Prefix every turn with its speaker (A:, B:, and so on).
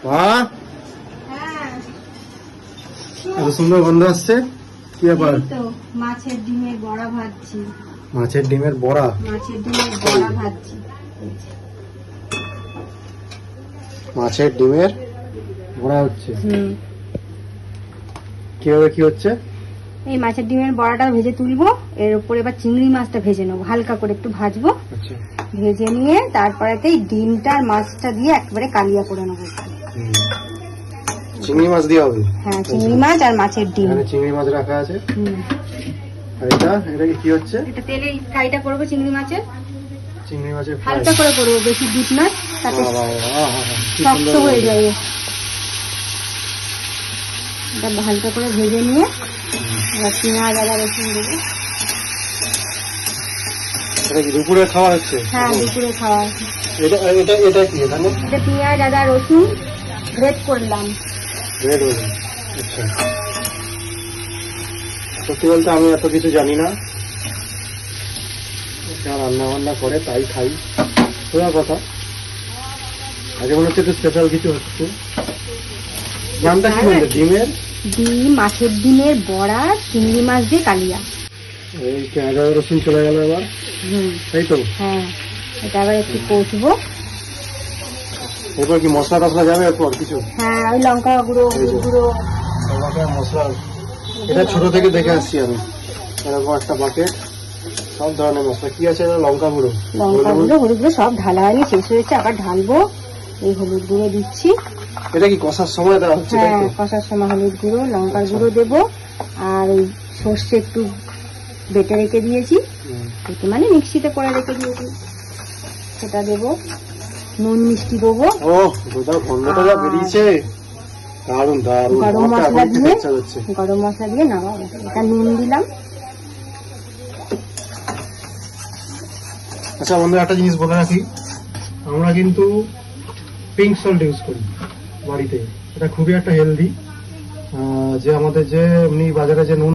A: বাহ, এত সুন্দর গন্ধ আসছে। কি ব্যাপার?
B: এই তো মাছের ডিমের বড়া ভাজছি।
A: মাছের ডিমের বড়া?
B: মাছের ডিমের বড়া ভাজছি।
A: মাছের ডিমের বড়া হচ্ছে। কিভাবে কি হচ্ছে?
B: এই মাছের ডিমের বড়াটা ভেজে তুলবো, এর উপরে এবার চিংড়ি মাছটা ভেজে নেবো, হালকা করে একটু ভাজবো।
A: আচ্ছা,
B: ভেজে নিয়ে তারপরেতে ডিমটা আর মাছটা দিয়ে একবারে কালিয়া করে নেবো।
A: চিংড়ি মাছ দিয়ে হবে?
B: হ্যাঁ, চিংড়ি মাছ আর মাছের ডিম।
A: এখানে চিংড়ি মাছ রাখা আছে। আর এটা কি হচ্ছে?
B: এটা তেলে ফ্রাইটা করবো চিংড়ি মাছের।
A: চিংড়ি মাছের ফ্রাই।
B: হালকা করে করবো, বেশি ডিপ না, তাতে
A: কি
B: শক্ত
A: সুন্দর
B: হয়ে
A: লাগছে।
B: যাবে। এটা হালকা করে ভেজে নিয়ে এবার পেঁয়াজ আদা রসুন দেবো।
A: এটা কি দুপুরে খাওয়া হচ্ছে?
B: হ্যাঁ, দুপুরে খাওয়া।
A: এটা এটা এটা কি এখানে?
B: এটা পেঁয়াজ আদা রসুন গ্রেট করলাম।
A: Red oven. আচ্ছা, সত্যি বলতে আমি এত কিছু জানি না, যা রান্না বান্না করে তাই খাই। সোজা কথা, আগে মনে হচ্ছে একটু স্পেশাল কিছু হচ্ছে। নামটা কি বলছে? ডিমের
B: ডিম, মাছের ডিমের বড়া, চিংড়ি মাছ দিয়ে কালিয়া।
A: এই পেঁয়াজ আদা রসুন চলে গেল এবার, তাই তো?
B: হ্যাঁ, এটা আবার একটু কষবো।
A: এরপর কি মশলা টসলা যাবে এরপর কিছু?
B: হ্যাঁ, ওই লঙ্কা গুঁড়ো, হলুদ গুঁড়ো।
A: মশলা এটা ছোট থেকে দেখে আসছি আমি, এরকম একটা বাকেট সব ধরনের মশলা। কি আছে? লঙ্কা গুঁড়ো,
B: লঙ্কা গুঁড়ো, হলুদ গুঁড়ো সব ঢালা হয়নি, শেষ হয়েছে, আবার ঢালবো। এই হলুদ গুঁড়ো দিচ্ছি।
A: এটা কি কষার সময় দেওয়া হচ্ছে? তাই
B: হ্যাঁ,
A: তো?
B: কষার সময় হলুদ গুঁড়ো, লঙ্কার গুঁড়ো দেবো। আর ওই সর্ষে একটু বেটে রেখে দিয়েছি, বেটে মানে মিক্সিতে করে রেখে দিয়েছি, সেটা দেবো। নুন মিষ্টি দেবো।
A: ও গোটা গন্ধটা যা বেরিয়েছে, দারুন দারুন।
B: গরম
A: আমার তো
B: মশলা
A: এখনই খেতে
B: দিয়ে,
A: ইচ্ছা করছে।
B: গরম মশলা দিয়ে নামাবো। এটা নুন দিলাম।
A: আচ্ছা বন্ধু, একটা জিনিস বলে রাখি, আমরা কিন্তু পিঙ্ক সল্ট ইউজ করি বাড়িতে। এটা খুবই একটা হেলদি, যে আমাদের যে এমনি বাজারে যে নুন